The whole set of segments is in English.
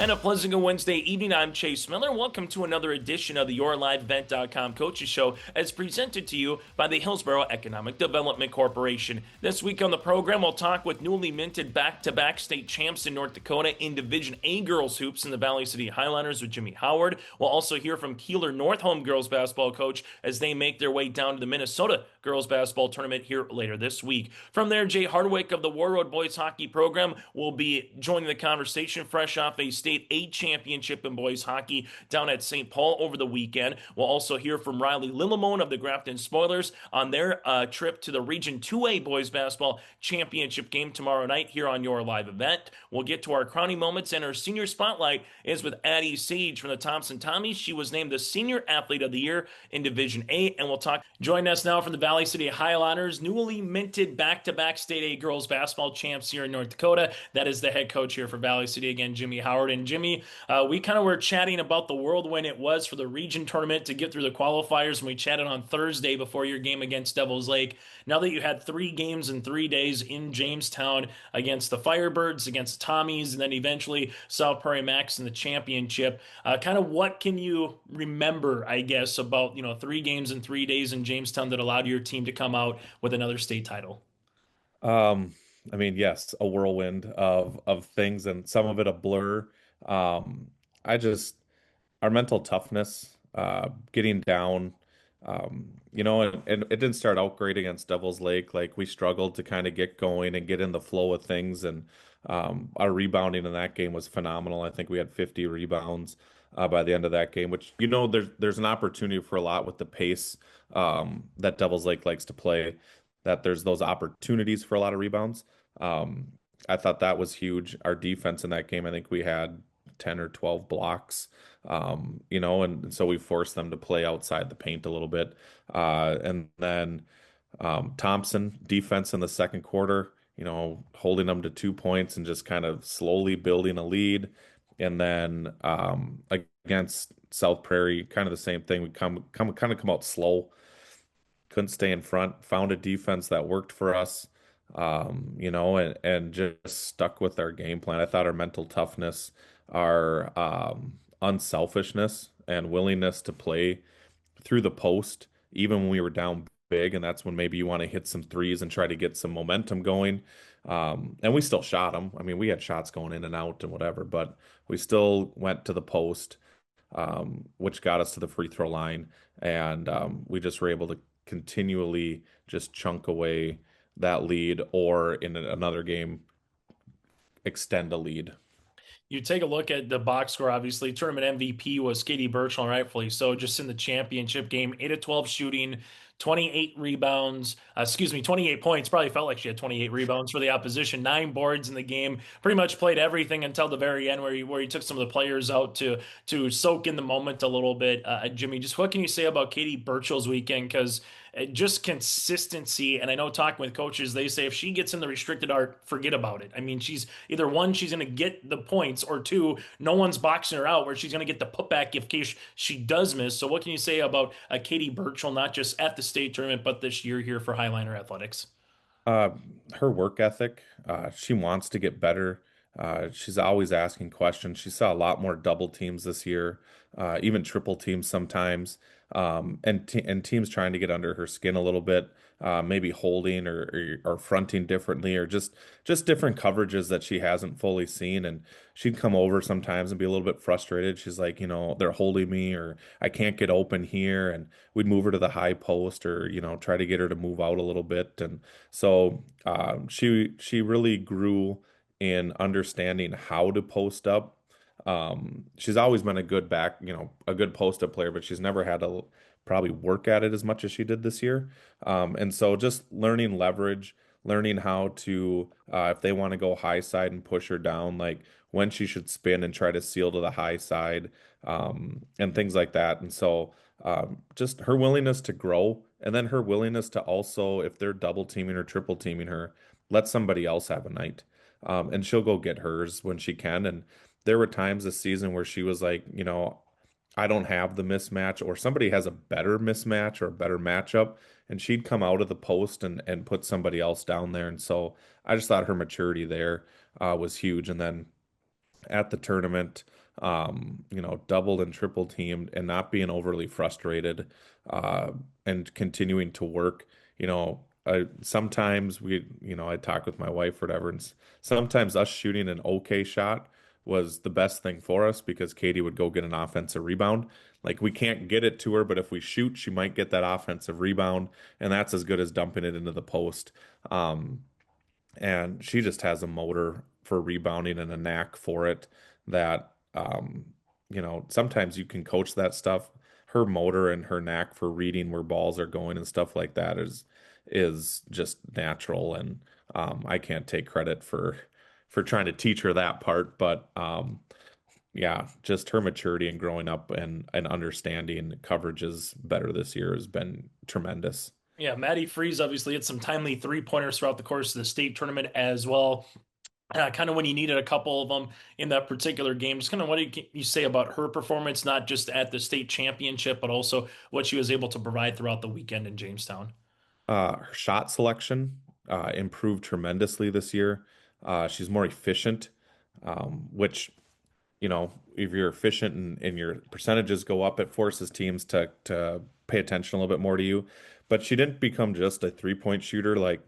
And a pleasant Wednesday evening. I'm Chase Miller. Welcome to another edition of the YourLiveEvent.com Coaches Show, as presented to you by the Hillsborough Economic Development Corporation. This week on the program, we'll talk with newly minted back-to-back state champs in North Dakota in Division A girls hoops in the Valley City Highlanders with Jimmy Howard. We'll also hear from Kelliher Northome girls basketball coach as they make their way down to the Minnesota girls basketball tournament here later this week. From there, Jay Hardwick of the Warroad boys hockey program will be joining the conversation fresh off a state A championship in boys hockey down at St. Paul over the weekend. We'll also hear from Lillemoen of the Grafton Spoilers on their trip to the Region 2A boys basketball championship game tomorrow night here on Your Live Event. We'll get to our crowning moments, and our senior spotlight is with Addie Sage from the Thompson Tommies. She was named the Senior Athlete of the Year in Division A, and we'll talk. Join us now from the Valley City Highlanders, newly minted back-to-back State A girls basketball champs here in North Dakota. That is the head coach here for Valley City again, Jimmy Howard. And Jimmy, we kind of were chatting about the whirlwind it was for the region tournament to get through the qualifiers, and we chatted on Thursday before your game against Devils Lake. Now that you had 3 games in 3 days in Jamestown against the Firebirds, against the Tommies, and then eventually South Prairie Max in the championship, kind of what can you remember, I guess, about 3 games in 3 days in Jamestown that allowed your team to come out with another state title? I mean, yes, a whirlwind of things and some of it a blur. I just our mental toughness, getting down, and it didn't start out great against Devil's Lake. Like we struggled to kind of get going and get in the flow of things, and our rebounding in that game was phenomenal. I think we had 50 rebounds by the end of that game, which there's an opportunity for a lot with the pace that Devil's Lake likes to play. That there's those opportunities for a lot of rebounds. I thought that was huge. Our defense in that game, I think we had 10 or 12 blocks, and so we forced them to play outside the paint a little bit. And then Thompson defense in the second quarter, holding them to 2 points and just kind of slowly building a lead. And then against South Prairie, kind of the same thing. We come out slow, couldn't stay in front, found a defense that worked for us, and just stuck with our game plan. I thought our mental toughness, our unselfishness, and willingness to play through the post, even when we were down big, and that's when maybe you want to hit some threes and try to get some momentum going. And we still shot them. I mean, we had shots going in and out and whatever, but we still went to the post, which got us to the free throw line, and we just were able to continually just chunk away that lead, or in another game extend a lead. You take a look at the box score, obviously. Tournament MVP was Katie Birchall, rightfully so, just in the championship game. 8 of 12 shooting, 28 rebounds, 28 points. Probably felt like she had 28 rebounds for the opposition, 9 boards in the game. Pretty much played everything until the very end, where you took some of the players out to soak in the moment a little bit. Jimmy, just what can you say about Katie Birchall's weekend? Because just consistency. And I know talking with coaches, they say if she gets in the restricted art, forget about it. I mean, she's either one, she's going to get the points, or two, no one's boxing her out where she's going to get the putback if case she does miss. So what can you say about Katie Birchall, not just at the state tournament, but this year here for Highliner Athletics? Uh, Her work ethic, she wants to get better. She's always asking questions. She saw a lot more double teams this year, even triple teams sometimes, and teams trying to get under her skin a little bit, maybe holding or fronting differently, or just different coverages that she hasn't fully seen. And she'd come over sometimes and be a little bit frustrated. She's like, they're holding me, or I can't get open here, and we'd move her to the high post, or try to get her to move out a little bit. And so she really grew in understanding how to post up. She's always been a good a good post up player, but she's never had to probably work at it as much as she did this year. And so just learning leverage, learning how to, if they want to go high side and push her down, like when she should spin and try to seal to the high side, and things like that. And so just her willingness to grow, and then her willingness to also, if they're double teaming or triple teaming her, let somebody else have a night. And she'll go get hers when she can. And there were times this season where she was like, I don't have the mismatch, or somebody has a better mismatch or a better matchup, and she'd come out of the post and put somebody else down there. And so I just thought her maturity there was huge. And then at the tournament, doubled and triple teamed and not being overly frustrated, uh, and continuing to work. Sometimes I talk with my wife or whatever, and sometimes us shooting an okay shot was the best thing for us because Katie would go get an offensive rebound. Like we can't get it to her, but if we shoot, she might get that offensive rebound, and that's as good as dumping it into the post. Um, and she just has a motor for rebounding and a knack for it that sometimes you can coach that stuff. Her motor and her knack for reading where balls are going and stuff like that is just natural, and I can't take credit for trying to teach her that part, but yeah, just her maturity and growing up and understanding coverages better this year has been tremendous. Yeah, Maddie Freeze obviously had some timely three-pointers throughout the course of the state tournament as well. Kind of when you needed a couple of them in that particular game. Just kind of what do you say about her performance, not just at the state championship, but also what she was able to provide throughout the weekend in Jamestown? Her shot selection improved tremendously this year. She's more efficient, which, if you're efficient and your percentages go up, it forces teams to pay attention a little bit more to you. But she didn't become just a three-point shooter. Like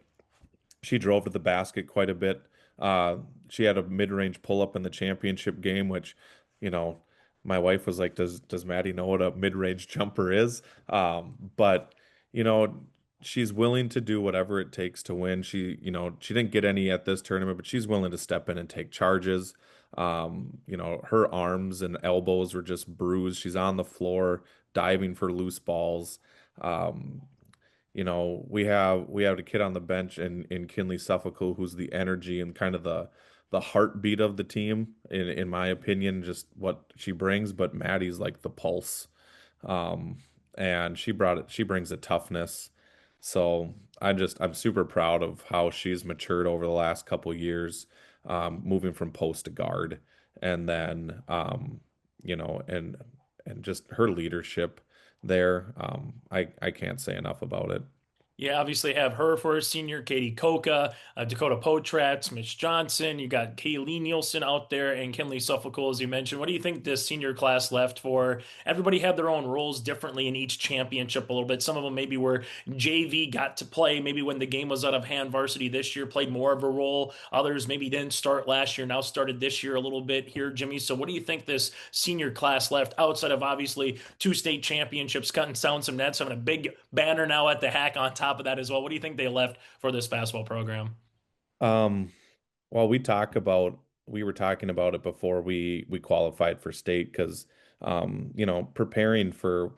she drove to the basket quite a bit. Uh, she had a mid-range pull-up in the championship game, which, you know, my wife was like, "Does Maddie know what a mid-range jumper is?" But you know, she's willing to do whatever it takes to win. She didn't get any at this tournament, but she's willing to step in and take charges. Her arms and elbows were just bruised. She's on the floor diving for loose balls. Um, we have a kid on the bench in Kinley Suffolk who's the energy and kind of the heartbeat of the team, in my opinion, just what she brings. But Maddie's like the pulse, um, and she brings a toughness. So I'm super proud of how she's matured over the last couple years, moving from post to guard, and then and just her leadership there. I can't say enough about it. Yeah, obviously have her for a senior, Katie Coca, Dakota Potratz, Mitch Johnson. You got Kaylee Nielsen out there and Kinley Suffolk, as you mentioned. What do you think this senior class left for? Everybody had their own roles differently in each championship a little bit. Some of them maybe were JV, got to play maybe when the game was out of hand. Varsity this year played more of a role. Others maybe didn't start last year, now started this year a little bit here, Jimmy. So what do you think this senior class left outside of obviously two state championships, cutting down some nets, having a big banner now at the hack on top of that as well? What do you think they left for this basketball program? Um, well, we were talking about it before we qualified for state because preparing for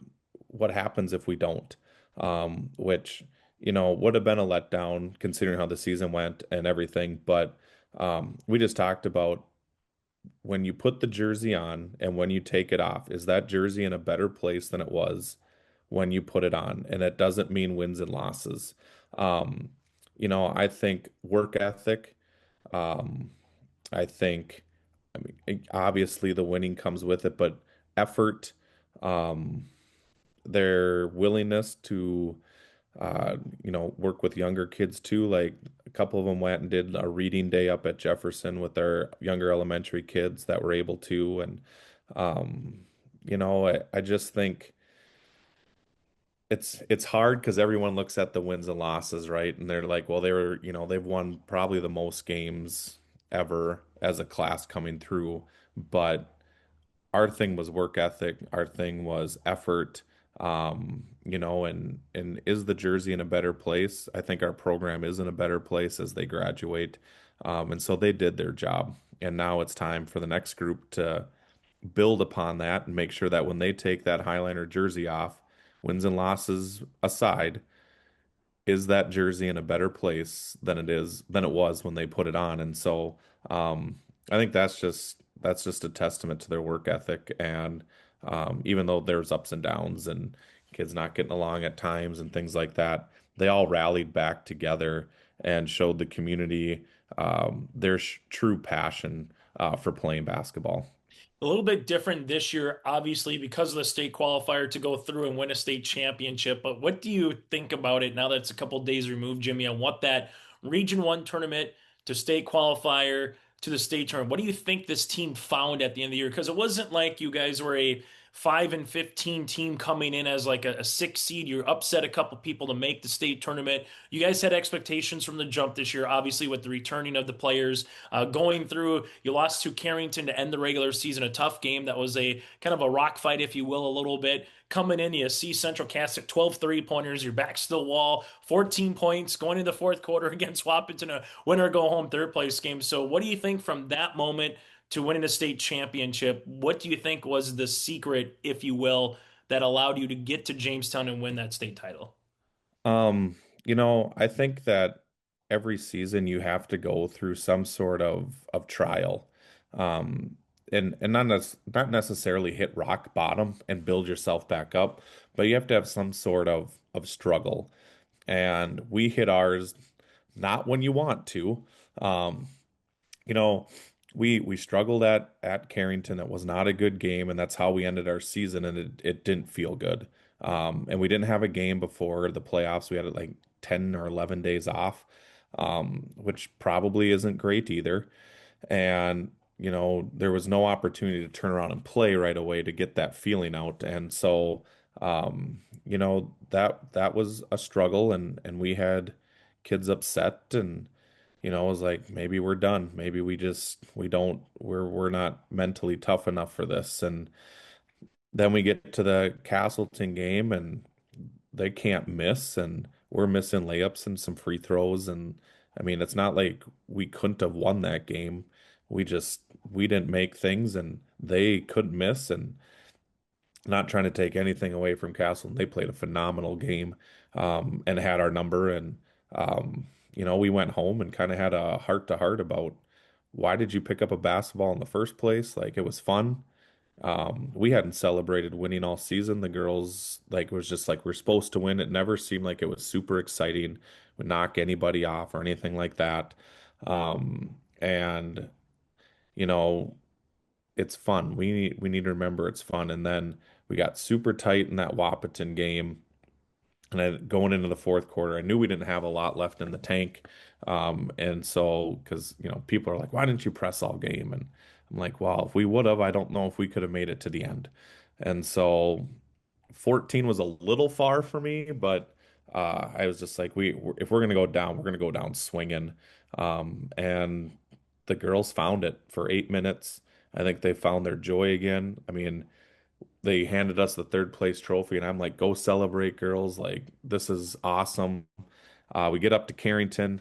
what happens if we don't, which would have been a letdown considering how the season went and everything. But we just talked about when you put the jersey on and when you take it off, is that jersey in a better place than it was when you put it on? And it doesn't mean wins and losses. Um, I think work ethic. Um, obviously the winning comes with it, but effort, um, their willingness to, work with younger kids too. Like a couple of them went and did a reading day up at Jefferson with their younger elementary kids that were able to. And, I just think it's hard because everyone looks at the wins and losses, right? And they're like, well, they've won probably the most games ever as a class coming through. But our thing was work ethic, our thing was effort, and is the jersey in a better place? I think our program is in a better place as they graduate. And so they did their job. And now it's time for the next group to build upon that and make sure that when they take that Highliner jersey off, wins and losses aside, is that jersey in a better place than it was when they put it on? And so I think that's just a testament to their work ethic. And even though there's ups and downs and kids not getting along at times and things like that, they all rallied back together and showed the community their true passion for playing basketball. A little bit different this year, obviously, because of the state qualifier to go through and win a state championship. But what do you think about it now that it's a couple days removed, Jimmy, on what that Region 1 tournament to state qualifier to the state tournament. What do you think this team found at the end of the year? Because it wasn't like you guys were a 5-15 team coming in as like a six seed. You upset a couple people to make the state tournament. You guys had expectations from the jump this year, obviously with the returning of the players. Going through, you lost to Carrington to end the regular season, a tough game that was a kind of a rock fight, if you will, a little bit. Coming in, you see Central Catholic 12 3-pointers, your back's to the wall, 14 points going into the fourth quarter against Wapaton, a winner go home third place game. So, what do you think from that moment to winning a state championship? What do you think was the secret, if you will, that allowed you to get to Jamestown and win that state title? Um, I think that every season you have to go through some sort of trial. Um, and not necessarily hit rock bottom and build yourself back up, but you have to have some sort of struggle. And we hit ours not when you want to. Um, you know, we struggled at Carrington. It was not a good game, and that's how we ended our season, and it didn't feel good. And we didn't have a game before the playoffs. We had like 10 or 11 days off, which probably isn't great either. And there was no opportunity to turn around and play right away to get that feeling out. And so, that was a struggle, and we had kids upset, and it was like maybe we're done. Maybe we're not mentally tough enough for this. And then we get to the Castleton game and they can't miss, and we're missing layups and some free throws. And I mean, it's not like we couldn't have won that game. We didn't make things, and they couldn't miss. And not trying to take anything away from Castleton, they played a phenomenal game, and had our number. And we went home and kind of had a heart to heart about why did you pick up a basketball in the first place? Like, it was fun. We hadn't celebrated winning all season. The girls, like, was just like we're supposed to win. It never seemed like it was super exciting, would knock anybody off or anything like that. And you know, it's fun. We need to remember it's fun. And then we got super tight in that Wapaton game. And going into the fourth quarter, I knew we didn't have a lot left in the tank. And so, because, people are like, why didn't you press all game? And I'm like, well, if we would have, I don't know if we could have made it to the end. And so 14 was a little far for me, but I was just like, if we're going to go down, we're going to go down swinging. And the girls found it for 8 minutes. I think they found their joy again. I mean, they handed us the third place trophy, and I'm like, go celebrate, girls. Like, this is awesome. We get up to Carrington.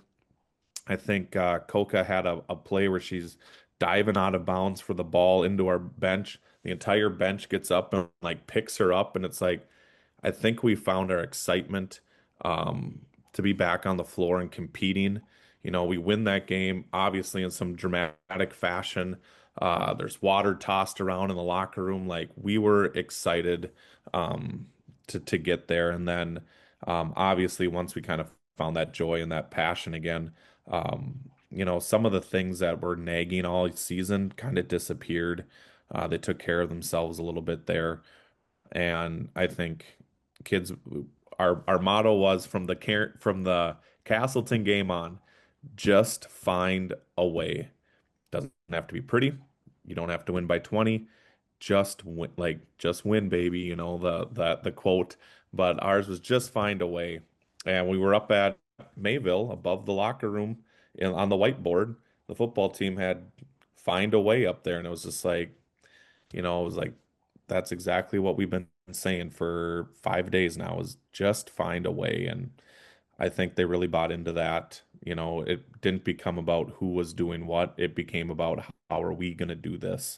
I think Coca had a play where she's diving out of bounds for the ball into our bench. The entire bench gets up and like picks her up, and it's like, I think we found our excitement, to be back on the floor and competing. We win that game, obviously, in some dramatic fashion. There's water tossed around in the locker room. Like, we were excited, to get there. And then, obviously, once we kind of found that joy and that passion again, some of the things that were nagging all season kind of disappeared. They took care of themselves a little bit there. And I think kids, our motto was from the Castleton game on, just find a way. Doesn't have to be pretty. You don't have to win by 20. Just win, just win, baby, the quote. But ours was just find a way. And we were up at Mayville above the locker room on the whiteboard. The football team had find a way up there, and it was just like, it was like that's exactly what we've been saying for 5 days now, is just find a way. And I think they really bought into that. It didn't become about who was doing what. It became about how are we going to do this?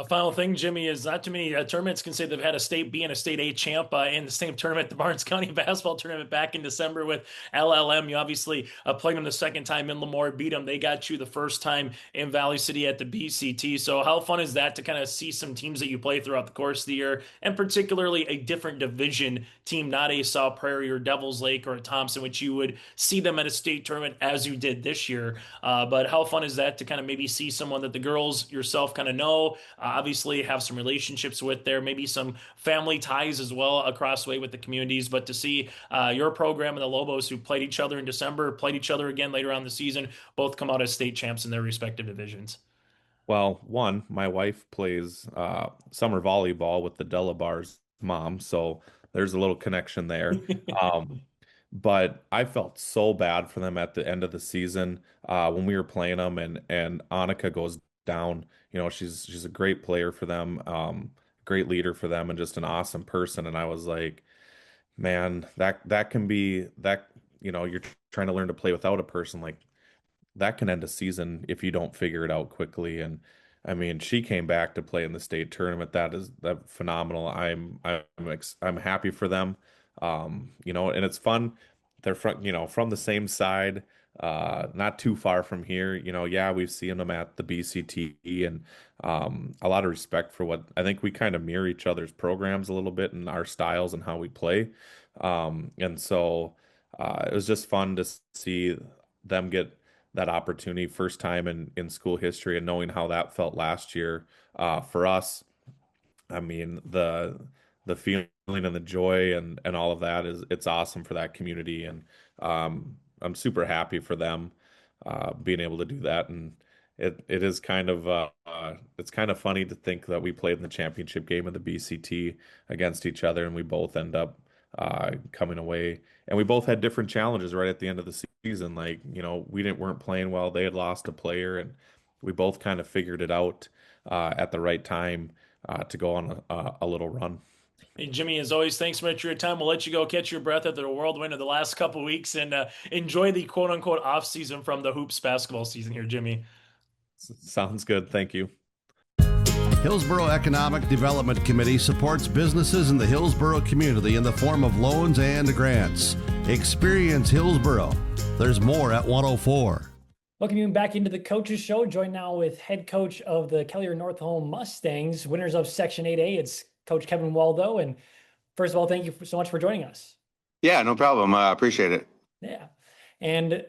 Final thing, Jimmy, is not too many tournaments can say they've had a state B and a state A champ in the same tournament, the Barnes County basketball tournament back in December with LLM. You obviously played them the second time in Lemoore, beat them. They got you the first time in Valley City at the BCT. So how fun is that to kind of see some teams that you play throughout the course of the year, and particularly a different division team, not a South Prairie or Devils Lake or a Thompson, which you would see them at a state tournament as you did this year. But how fun is that to kind of maybe see someone that the girls yourself kind of know, obviously have some relationships with there, maybe some family ties as well across the way with the communities. But to see your program and the Lobos, who played each other in December, played each other again later on the season, both come out as state champs in their respective divisions. Well, one, my wife plays summer volleyball with the Delabar's mom, so there's a little connection there. Um, but I felt so bad for them at the end of the season when we were playing them, and Annika goes down. You know, she's a great player for them, great leader for them, and just an awesome person. And I was like, man, that can be that. You know, you're trying to learn to play without a person like that can end a season if you don't figure it out quickly. And I mean, she came back to play in the state tournament. That phenomenal. I'm happy for them. You know, and it's fun. They're from the same side, not too far from here. You know, yeah, we've seen them at the BCT and a lot of respect for what I think we kind of mirror each other's programs a little bit and our styles and how we play. And so it was just fun to see them get that opportunity first time in school history and knowing how that felt last year for us. I mean, the feeling and the joy and all of that it's awesome for that community, and I'm super happy for them being able to do that. And it is kind of it's kind of funny to think that we played in the championship game of the BCT against each other, and we both end up coming away, and we both had different challenges right at the end of the season. Like, you know, weren't playing well. They had lost a player, and we both kind of figured it out at the right time to go on a little run. Hey, Jimmy, as always, thanks so much for your time. We'll let you go catch your breath after the whirlwind of the last couple weeks and enjoy the quote unquote off season from the hoops basketball season here, Jimmy. Sounds good. Thank you. Hillsborough Economic Development Committee supports businesses in the Hillsborough community in the form of loans and grants. Experience Hillsborough. There's more at 104. Welcome you back into the Coaches Show. Joined now with head coach of the Kelliher Northome Mustangs, winners of Section 8A. It's Coach Kevin Waldo. And first of all, thank you so much for joining us. Yeah, no problem. I appreciate it. Yeah. And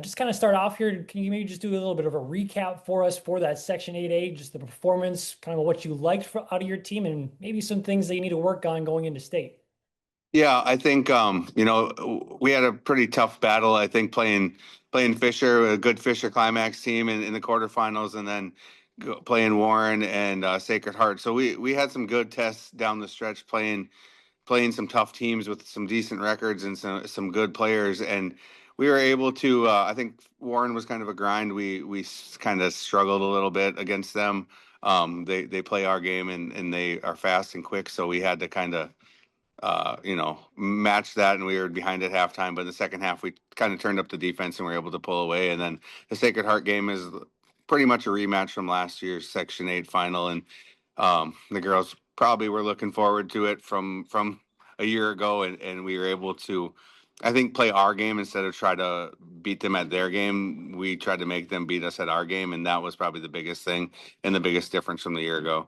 just kind of start off here. Can you maybe just do a little bit of a recap for us for that Section 8A, just the performance, kind of what you liked out of your team, and maybe some things that you need to work on going into state? Yeah, I think you know, we had a pretty tough battle. I think playing Fisher, a good Fisher Climax team in the quarterfinals, and then playing Warren and Sacred Heart. So we had some good tests down the stretch, playing some tough teams with some decent records and some good players, and we were able to. I think Warren was kind of a grind. We kind of struggled a little bit against them. They play our game and they are fast and quick, so we had to kind of you know, match that, and we were behind at halftime. But in the second half, we kind of turned up the defense and were able to pull away. And then the Sacred Heart game is pretty much a rematch from last year's Section 8 final, and the girls probably were looking forward to it from a year ago, and we were able to, I think, play our game instead of try to beat them at their game. We tried to make them beat us at our game, and that was probably the biggest thing and the biggest difference from the year ago.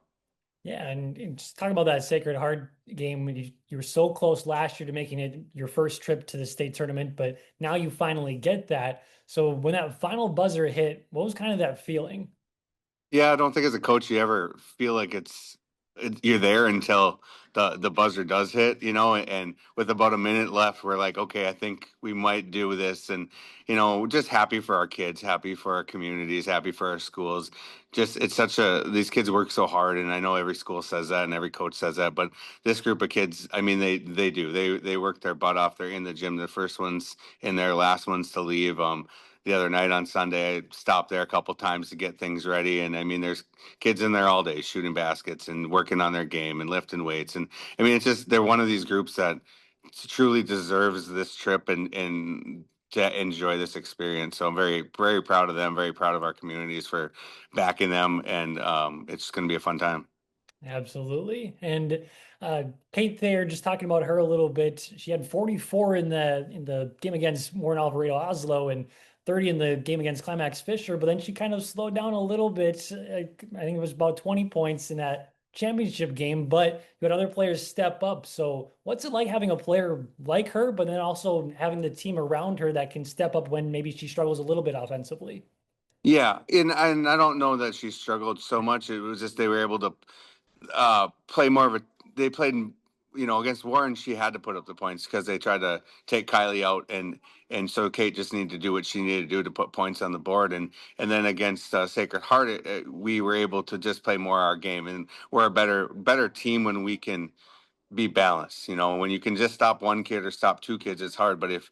Yeah, and just talking about that Sacred Heart game, when you were so close last year to making it your first trip to the state tournament, but now you finally get that. So when that final buzzer hit, what was kind of that feeling? Yeah, I don't think as a coach you ever feel like you're there until the buzzer does hit, you know, and with about a minute left, we're like, okay, I think we might do this. And, you know, just happy for our kids, happy for our communities, happy for our schools. Just, these kids work so hard, and I know every school says that and every coach says that, but this group of kids, I mean, they do. They work their butt off. They're in the gym, the first ones in there, last ones to leave. The other night on Sunday, I stopped there a couple times to get things ready. And I mean, there's kids in there all day shooting baskets and working on their game and lifting weights. And I mean, it's just, they're one of these groups that truly deserves this trip and to enjoy this experience. So I'm very, very proud of them, very proud of our communities for backing them. And it's going to be a fun time. Absolutely. And Kate there, just talking about her a little bit. She had 44 in the game against Warren Alvarado Oslo and 30 in the game against Climax Fisher, but then she kind of slowed down a little bit. I think it was about 20 points in that championship game, but you had other players step up. So what's it like having a player like her, but then also having the team around her that can step up when maybe she struggles a little bit offensively? Yeah, and I don't know that she struggled so much. It was just they were able to play more of a. They played, against Warren. She had to put up the points because they tried to take Kylie out, and so Kate just needed to do what she needed to do to put points on the board. And then against Sacred Heart, we were able to just play more our game, and we're a better team when we can be balanced. When you can just stop one kid or stop two kids, it's hard. But if,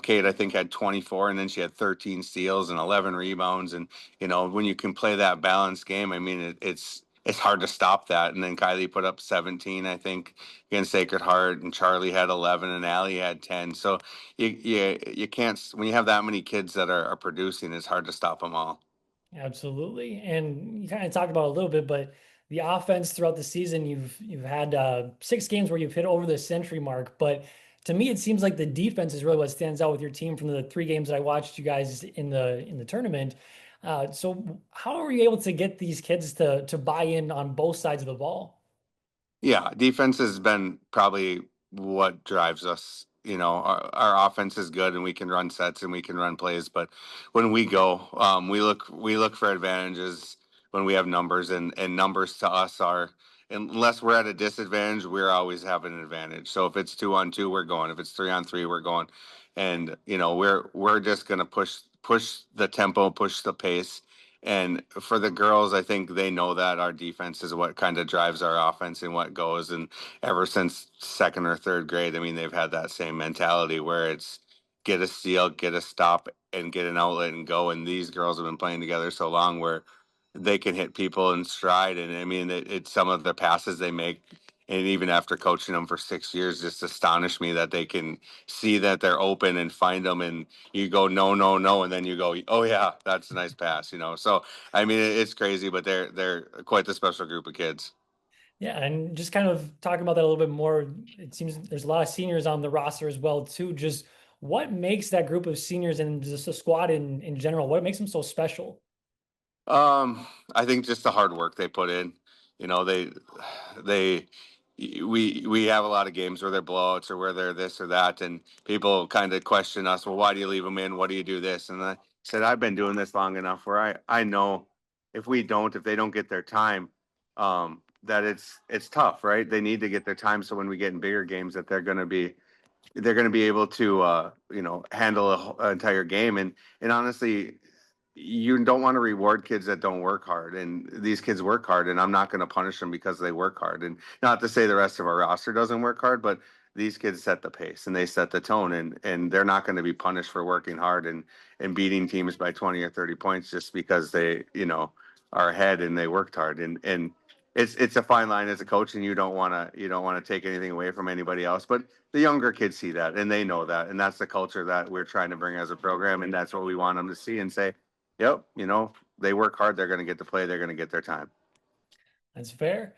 Kate, I think, had 24 and then she had 13 steals and 11 rebounds. And, when you can play that balanced game, I mean, it's hard to stop that. And then Kylie put up 17, I think, against Sacred Heart, and Charlie had 11 and Allie had 10. So you can't, when you have that many kids that are producing, it's hard to stop them all. Absolutely. And you kind of talked about it a little bit, but the offense throughout the season, you've had 6 games where you've hit over the century mark. But to me, it seems like the defense is really what stands out with your team from the 3 games that I watched you guys in the tournament. So how are you able to get these kids to buy in on both sides of the ball? Yeah, defense has been probably what drives us. Our offense is good, and we can run sets and we can run plays. But when we go, we look for advantages when we have numbers, and numbers to us are, unless we're at a disadvantage, we're always having an advantage. So if it's 2-on-2, we're going. If it's 3-on-3, we're going. And we're just gonna push the tempo, push the pace. And for the girls, I think they know that our defense is what kind of drives our offense and what goes. And ever since second or third grade, I mean, they've had that same mentality where it's get a steal, get a stop, and get an outlet and go. And these girls have been playing together so long where they can hit people in stride. And I mean, it's some of the passes they make. And even after coaching them for 6 years, just astonish me that they can see that they're open and find them. And you go, no, no, no. And then you go, oh yeah, that's a nice pass. So, I mean, it's crazy, but they're quite the special group of kids. Yeah, and just kind of talking about that a little bit more, it seems there's a lot of seniors on the roster as well too. Just what makes that group of seniors and just the squad in general, what makes them so special? I think just the hard work they put in. You know, they we have a lot of games where they're blowouts or where they're this or that, and people kind of question us. Well, why do you leave them in? What do you do this? And I said, I've been doing this long enough where I know if they don't get their time, that it's tough, right? They need to get their time so when we get in bigger games that they're going to be able to handle an entire game. And honestly, you don't want to reward kids that don't work hard, and these kids work hard, and I'm not going to punish them because they work hard. And not to say the rest of our roster doesn't work hard, but these kids set the pace and they set the tone, and they're not going to be punished for working hard and beating teams by 20 or 30 points just because they are ahead and they worked hard. And it's a fine line as a coach, and you don't want to take anything away from anybody else, but the younger kids see that and they know that, and that's the culture that we're trying to bring as a program, and that's what we want them to see and say, yep, they work hard, they're going to get to play, they're going to get their time. That's fair.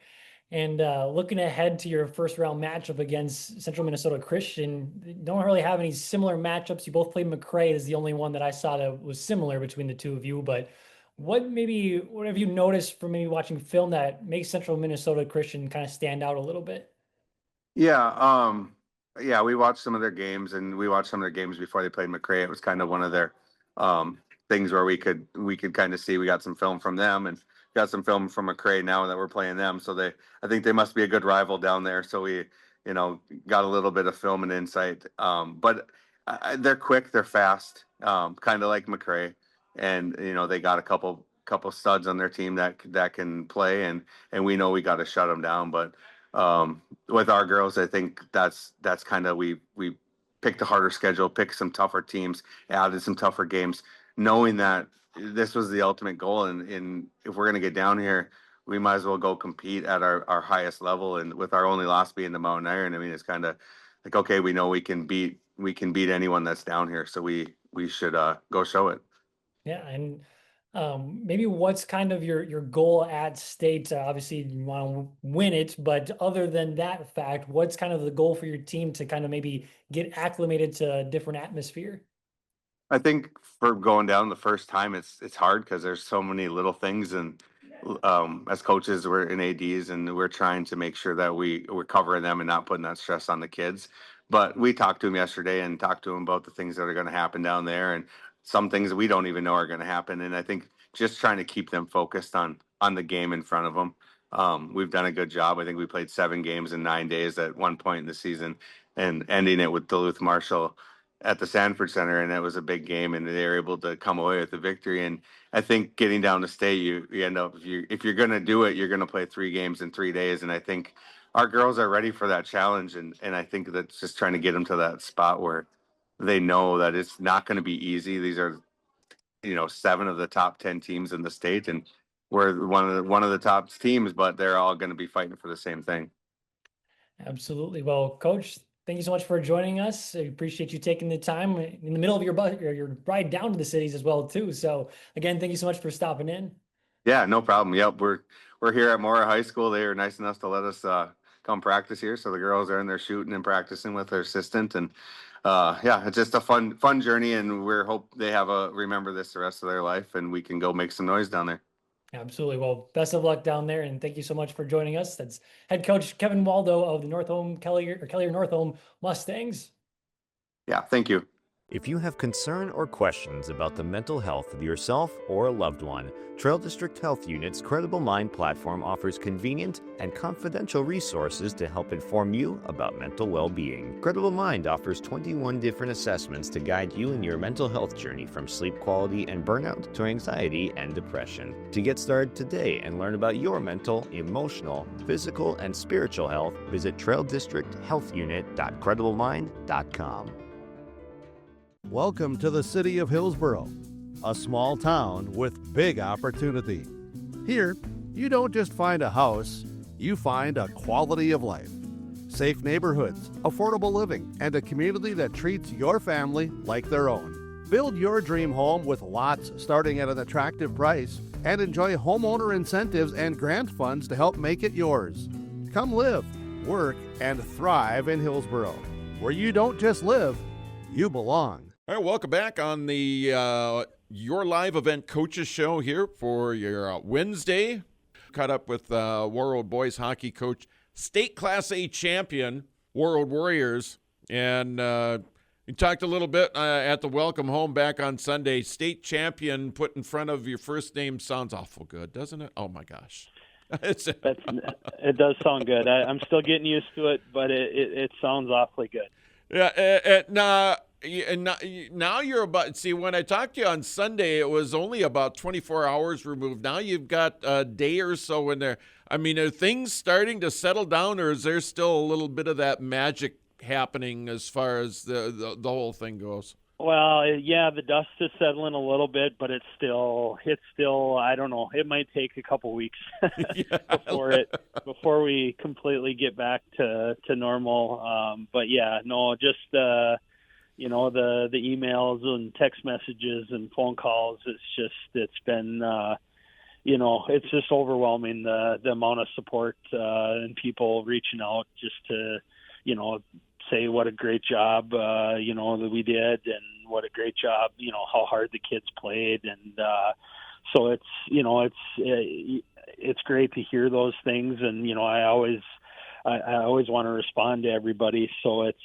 And looking ahead to your first round matchup against Central Minnesota Christian, don't really have any similar matchups. You both played McRae is the only one that I saw that was similar between the two of you. But what have you noticed from maybe watching film that makes Central Minnesota Christian kind of stand out a little bit? Yeah, yeah, we watched some of their games, and we watched some of their games before they played McRae. It was kind of one of their things where we could kind of see. We got some film from them and got some film from McRae now that we're playing them. So I think they must be a good rival down there. So we, got a little bit of film and insight. But they're quick, they're fast, kind of like McRae, and they got a couple studs on their team that can play, and we know we got to shut them down, but. With our girls, I think that's kind of we picked a harder schedule, picked some tougher teams, added some tougher games, knowing that this was the ultimate goal. And if we're gonna get down here, we might as well go compete at our highest level. And with our only loss being the Mountain Iron, I mean, it's kind of like, okay, we know we can beat anyone that's down here, so we should go show it. Yeah, and maybe what's kind of your goal at state? Obviously, you want to win it, but other than that fact, what's kind of the goal for your team to kind of maybe get acclimated to a different atmosphere? I think for going down the first time, it's hard because there's so many little things, and as coaches, we're in ADs, and we're trying to make sure that we're covering them and not putting that stress on the kids. But we talked to them yesterday and talked to them about the things that are going to happen down there, and some things we don't even know are going to happen. And I think just trying to keep them focused on the game in front of them. We've done a good job. I think we played 7 games in 9 days at one point in the season, and ending it with Duluth Marshall at the Sanford Center, and it was a big game, and they were able to come away with the victory. And I think getting down to state, you end up, if you're going to do it, you're going to play 3 games in 3 days. And I think our girls are ready for that challenge, and I think that's just trying to get them to that spot where they know that it's not going to be easy. These are 7 of the top 10 teams in the state, and we're one of the top teams, but they're all going to be fighting for the same thing. Absolutely. Well, Coach, thank you so much for joining us. I appreciate you taking the time in the middle of your ride down to the cities as well too. So again, thank you so much for stopping in. Yeah, no problem. Yep, we're here at Mora High School. They were nice enough to let us come practice here. So the girls are in there shooting and practicing with their assistant, and yeah, it's just a fun journey, and we hope they remember this the rest of their life, and we can go make some noise down there. Absolutely. Well, best of luck down there, and thank you so much for joining us. That's head coach Kevin Waldo of the Northome Kelliher Northome Mustangs. Yeah, thank you. If you have concern or questions about the mental health of yourself or a loved one, Trail District Health Unit's Credible Mind platform offers convenient and confidential resources to help inform you about mental well-being. Credible Mind offers 21 different assessments to guide you in your mental health journey, from sleep quality and burnout to anxiety and depression. To get started today and learn about your mental, emotional, physical, and spiritual health, visit traildistricthealthunit.crediblemmind.com. Welcome to the city of Hillsboro, a small town with big opportunity. Here, you don't just find a house, you find a quality of life. Safe neighborhoods, affordable living, and a community that treats your family like their own. Build your dream home with lots starting at an attractive price, and enjoy homeowner incentives and grant funds to help make it yours. Come live, work, and thrive in Hillsboro, where you don't just live, you belong. All right, welcome back on the Your Live Event Coaches Show here for your Wednesday. Caught up with Warroad boys hockey coach, state Class A champion, Warroad Warriors, and we talked a little bit at the welcome home back on Sunday. State champion put in front of your first name sounds awful good, doesn't it? Oh my gosh. It does sound good. I'm still getting used to it, but it sounds awfully good. Yeah, now you're about, see, when I talked to you on Sunday, it was only about 24 hours removed. Now you've got a day or so in there. I mean, are things starting to settle down, or is there still a little bit of that magic happening as far as the whole thing goes? Well, yeah, the dust is settling a little bit, but it's still, I don't know, it might take a couple weeks before we completely get back to normal. But yeah, no, just, the emails and text messages and phone calls, it's been, it's just overwhelming, the amount of support, and people reaching out just to, say what a great job, that we did, and what a great job, how hard the kids played. And so it's great to hear those things. And, I always want to respond to everybody. So it's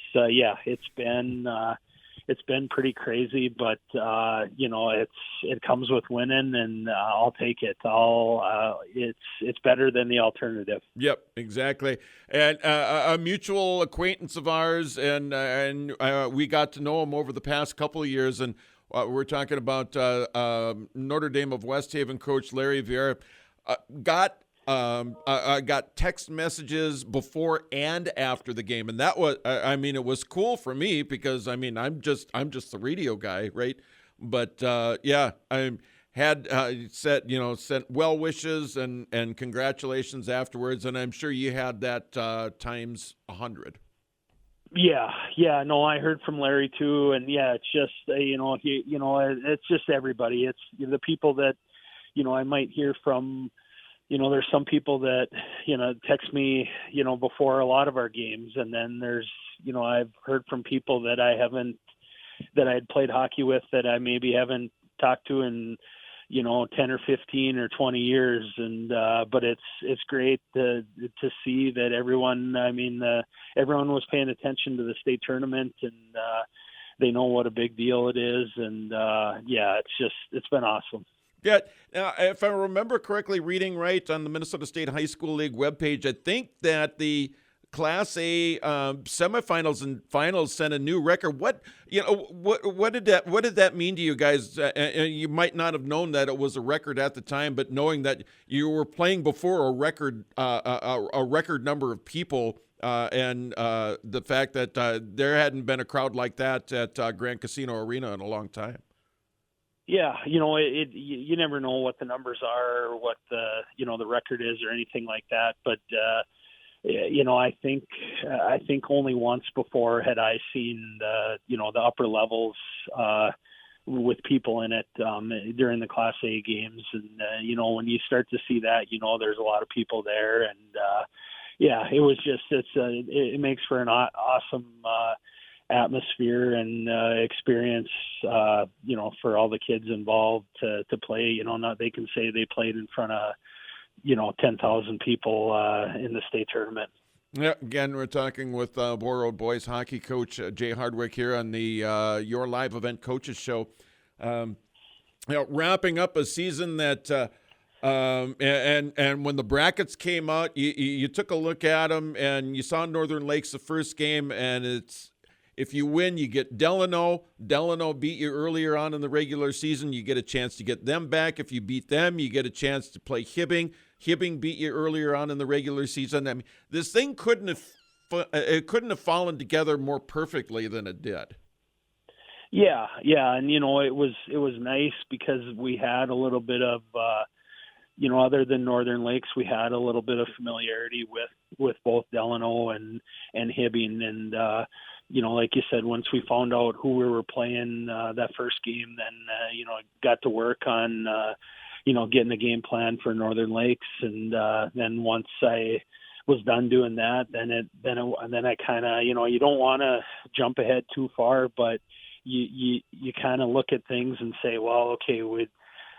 been pretty crazy, but it comes with winning, and I'll take it. It's better than the alternative. Yep, exactly. And a mutual acquaintance of ours, and we got to know him over the past couple of years, and we're talking about Notre Dame of West Haven coach Larry Vieira. I got text messages before and after the game, and that was, it was cool for me because, I'm just the radio guy, right? But I had sent well wishes and congratulations afterwards, and I'm sure you had that times 100. Yeah, no, I heard from Larry too, and yeah, it's just it's just everybody. It's the people that I might hear from. There's some people that, text me, before a lot of our games. And then there's, I've heard from people that that I had played hockey with that I maybe haven't talked to in, 10 or 15 or 20 years. And, but it's great to see that everyone, everyone was paying attention to the state tournament, and, they know what a big deal it is. And it's been awesome. Yeah, if I remember correctly, reading right on the Minnesota State High School League webpage, I think that the Class A semifinals and finals set a new record. What did that mean to you guys? You might not have known that it was a record at the time, but knowing that you were playing before a record number of people, and the fact that there hadn't been a crowd like that at Grand Casino Arena in a long time. Yeah, you never know what the numbers are or what the record is or anything like that, but. I think only once before had I seen the upper levels with people in it during the Class A games, and when you start to see that, there's a lot of people there, and it was just it makes for an awesome atmosphere and experience, for all the kids involved to play. They can say they played in front of 10,000 people in the state tournament. Yeah, again, we're talking with Warroad boys hockey coach Jay Hardwick here on the Your Live Event Coaches Show. Wrapping up a season that, and when the brackets came out, you took a look at them and you saw Northern Lakes the first game, and it's if you win, you get Delano. Delano beat you earlier on in the regular season. You get a chance to get them back. If you beat them, you get a chance to play Hibbing. Hibbing beat you earlier on in the regular season. I mean, this thing couldn't have fallen together more perfectly than it did. Yeah, and it was nice because we had a little bit of other than Northern Lakes, we had a little bit of familiarity with both Delano and Hibbing, and like you said, once we found out who we were playing that first game, then got to work on getting a game plan for Northern Lakes, and then once I was done doing that, then I kind of you don't want to jump ahead too far, but you kind of look at things and say, well, okay, we're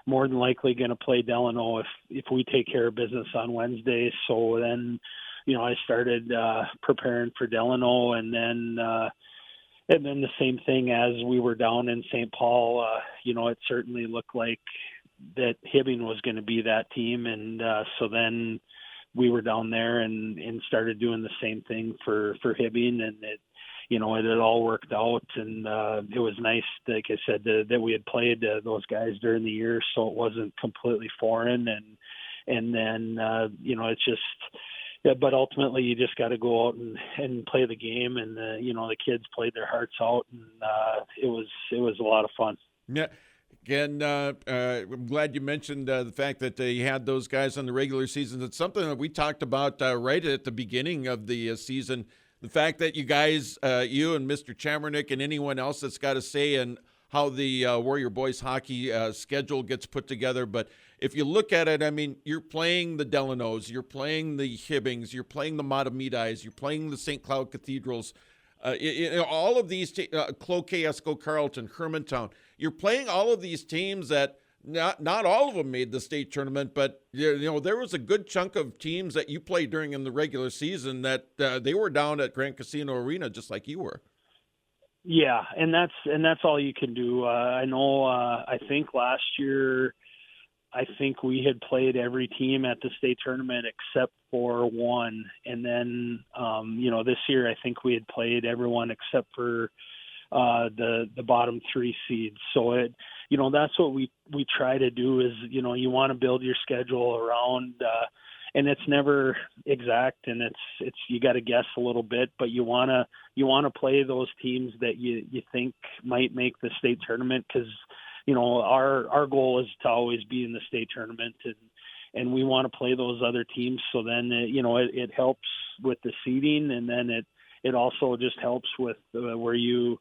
more than likely going to play Delano if we take care of business on Wednesday. So then I started preparing for Delano, and then the same thing as we were down in St. Paul. It certainly looked like that Hibbing was going to be that team, and so then we were down there and started doing the same thing for Hibbing, and it had all worked out, and it was nice, like I said, that we had played those guys during the year, so it wasn't completely foreign, and then it's just. Yeah, but ultimately, you just got to go out and play the game, and the kids played their hearts out, and it was a lot of fun. Yeah, again, I'm glad you mentioned the fact that you had those guys on the regular season. It's something that we talked about right at the beginning of the season. The fact that you guys, you and Mr. Chamernick and anyone else that's got a say in how the Warrior Boys hockey schedule gets put together, but if you look at it, I mean, you're playing the Delanos, you're playing the Hibbings, you're playing the Matamidais, you're playing the St. Cloud Cathedrals, all of these, Cloquet, Esco, Carleton, Hermantown, you're playing all of these teams that not all of them made the state tournament, but there was a good chunk of teams that you played during in the regular season that they were down at Grand Casino Arena just like you were. Yeah, and that's all you can do. I know. I think last year, we had played every team at the state tournament except for one, and then this year I think we had played everyone except for the bottom three seeds. So that's what we try to do is you want to build your schedule around. And it's never exact, and it's you got to guess a little bit, but you want to play those teams that you think might make the state tournament, because our goal is to always be in the state tournament, and we want to play those other teams. So then it helps with the seeding, and then it also just helps with where you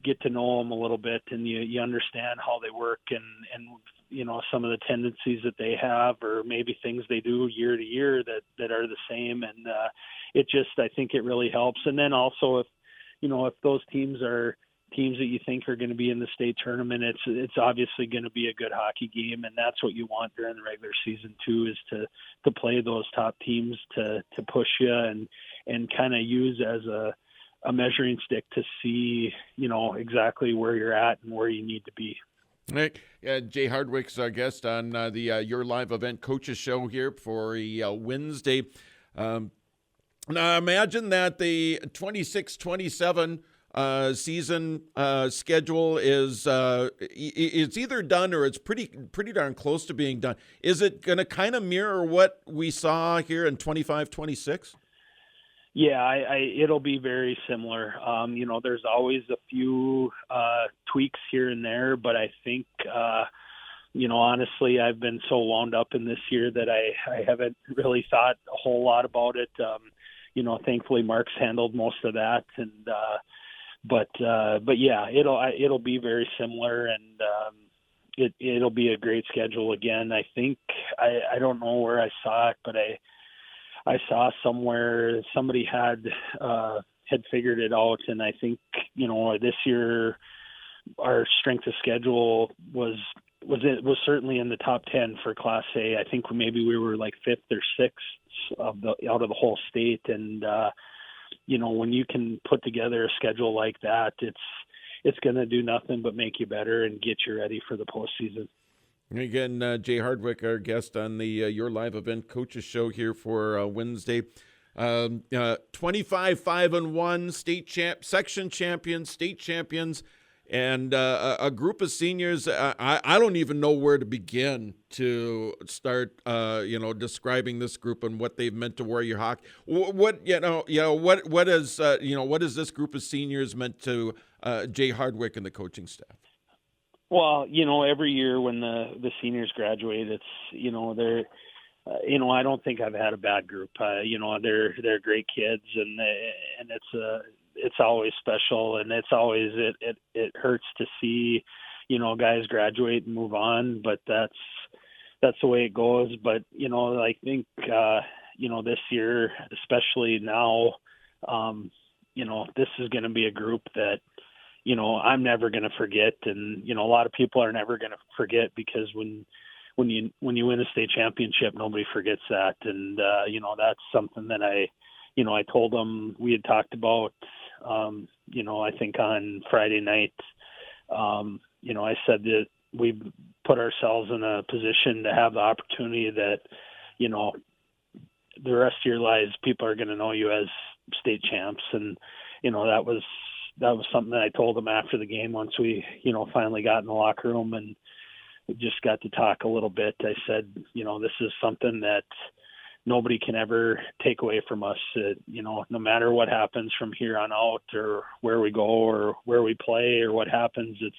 get to know them a little bit, and you understand how they work, and some of the tendencies that they have, or maybe things they do year to year that are the same. And I think it really helps. And then also if those teams are teams that you think are going to be in the state tournament, it's obviously going to be a good hockey game. And that's what you want during the regular season too, is to play those top teams to push you and kind of use as a measuring stick to see, exactly where you're at and where you need to be. Right. Jay Hardwick's our guest on the Your Live Event Coaches Show here for a Wednesday. Now, imagine that the 26-27 season schedule is it's either done or it's pretty darn close to being done. Is it going to kind of mirror what we saw here in 25-26? Yeah, it'll be very similar. There's always a few tweaks here and there, but I think, honestly, I've been so wound up in this year that I haven't really thought a whole lot about it. Thankfully Mark's handled most of that, and but yeah, it'll be very similar, and it'll be a great schedule again. I think I don't know where I saw it, but I saw somewhere somebody had figured it out, and I think this year our strength of schedule was certainly in the top 10 for Class A. I think maybe we were like 5th or 6th out of the whole state, and when you can put together a schedule like that, it's going to do nothing but make you better and get you ready for the postseason. Again, Jay Hardwick, our guest on the Your Live Event Coaches Show here for Wednesday. 25-5-1 section champions, state champions, and a group of seniors. I don't even know where to begin to start, describing this group and what they've meant to Warrior hockey. What is this group of seniors meant to Jay Hardwick and the coaching staff? Well, every year when the seniors graduate, it's, they're, I don't think I've had a bad group. They're great kids, and it's always special, and it's always, it hurts to see, guys graduate and move on, but that's the way it goes. But, I think, this year, especially now, this is going to be a group that, I'm never going to forget. And, a lot of people are never going to forget, because when you win a state championship, nobody forgets that. And, that's something that I told them we had talked about, I think on Friday night. I said that we put ourselves in a position to have the opportunity that, the rest of your lives, people are going to know you as state champs. And, that was something that I told them after the game once we, finally got in the locker room and just got to talk a little bit. I said, this is something that nobody can ever take away from us. No matter what happens from here on out, or where we go or where we play or what happens, it's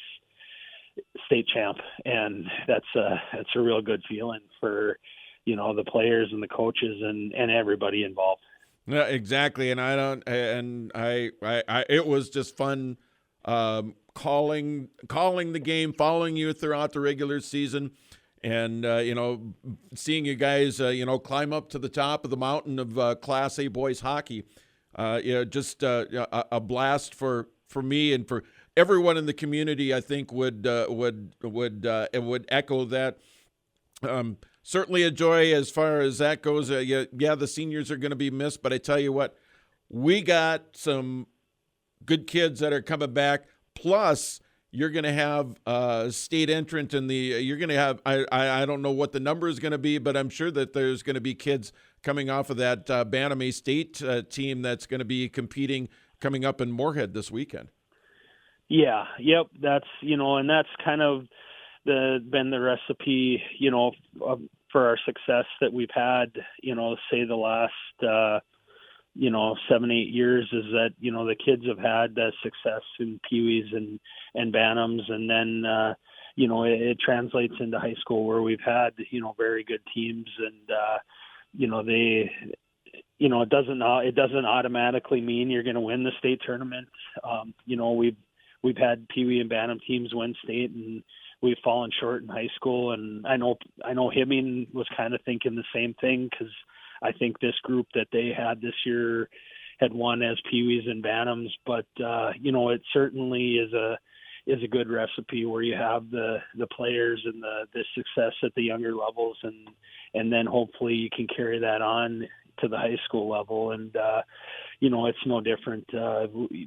state champ. And that's a real good feeling for, the players and the coaches and everybody involved. Yeah, exactly. And it was just fun calling the game, following you throughout the regular season, and seeing you guys climb up to the top of the mountain of Class A boys hockey. Just a blast for me and for everyone in the community. I think would echo that. Certainly a joy as far as that goes. The seniors are going to be missed, but I tell you what, we got some good kids that are coming back. Plus, you're going to have a state entrant in the. You're going to have. I don't know what the number is going to be, but I'm sure that there's going to be kids coming off of that Bantam A State team that's going to be competing coming up in Moorhead this weekend. Yeah. Yep. That's and that's kind of been the recipe, for our success that we've had, say the last, 7-8 years, is that, the kids have had success in peewees and bantams. And then, it translates into high school where we've had, very good teams, and, it doesn't automatically mean you're going to win the state tournament. We've had peewee and bantam teams win state, and we've fallen short in high school. And I know Hibbing was kind of thinking the same thing, because I think this group that they had this year had won as peewees and bantams. But it certainly is a good recipe where you have the players and the success at the younger levels, and then hopefully you can carry that on, to the high school level. And it's no different.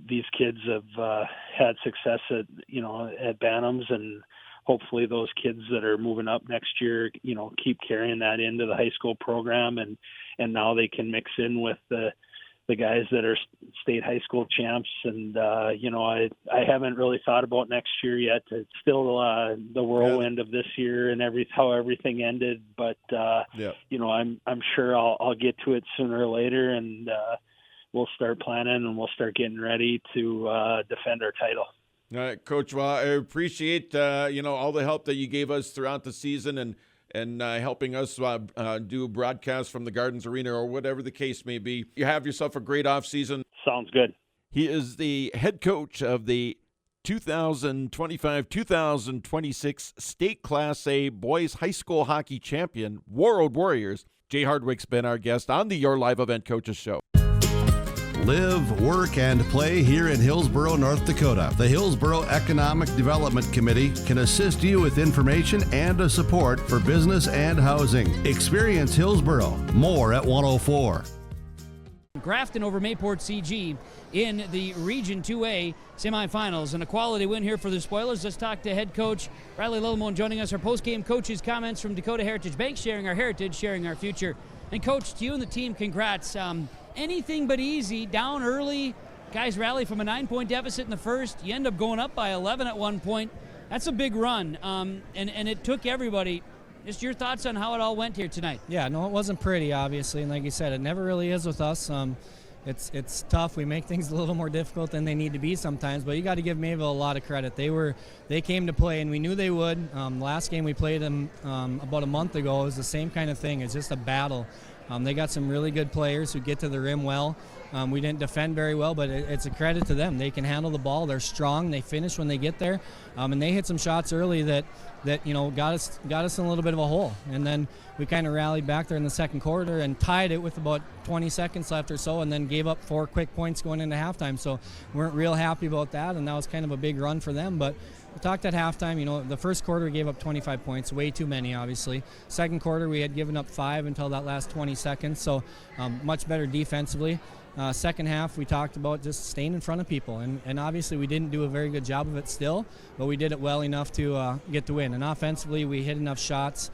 These kids have had success at Bantams, and hopefully those kids that are moving up next year, keep carrying that into the high school program, and now they can mix in with the guys that are state high school champs. And I haven't really thought about next year yet. It's still the whirlwind of this year and how everything ended, but I'm sure I'll get to it sooner or later, and we'll start planning and we'll start getting ready to defend our title. All right, Coach. Well, I appreciate all the help that you gave us throughout the season and helping us do broadcasts from the Gardens Arena or whatever the case may be. You have yourself a great off season. Sounds good. He is the head coach of the 2025-2026 State Class A Boys High School Hockey Champion Warroad Warriors. Jay Hardwick's been our guest on the Your Live Event Coaches Show. Live, work, and play here in Hillsborough, North Dakota. The Hillsborough Economic Development Committee can assist you with information and support for business and housing. Experience Hillsborough. More at 104. Grafton over Mayport CG in the Region 2A semifinals, and a quality win here for the Spoilers. Let's talk to head coach Riley Lillemoen joining us. Our post-game coaches' comments from Dakota Heritage Bank, sharing our heritage, sharing our future. And Coach, to you and the team, congrats. Anything but easy, down early. Guys rally from a 9-point deficit in the first. You end up going up by 11 at one point. That's a big run, and it took everybody. Just your thoughts on how it all went here tonight. Yeah, no, it wasn't pretty, obviously, and like you said, it never really is with us. It's tough. We make things a little more difficult than they need to be sometimes, but you got to give Mayville a lot of credit. They came to play, and we knew they would. Last game we played them about a month ago, it was the same kind of thing. It's just a battle. They got some really good players who get to the rim well. We didn't defend very well, but it's a credit to them. They can handle the ball. They're strong. They finish when they get there, and they hit some shots early that got us in a little bit of a hole. And then we kind of rallied back there in the second quarter and tied it with about 20 seconds left or so, and then gave up 4 quick points going into halftime. So we weren't real happy about that, and that was kind of a big run for them. But we talked at halftime, the first quarter we gave up 25 points, way too many, obviously. Second quarter we had given up 5 until that last 20 seconds, so much better defensively. Second half, we talked about just staying in front of people, and obviously we didn't do a very good job of it still, but we did it well enough to get the win. And offensively, we hit enough shots.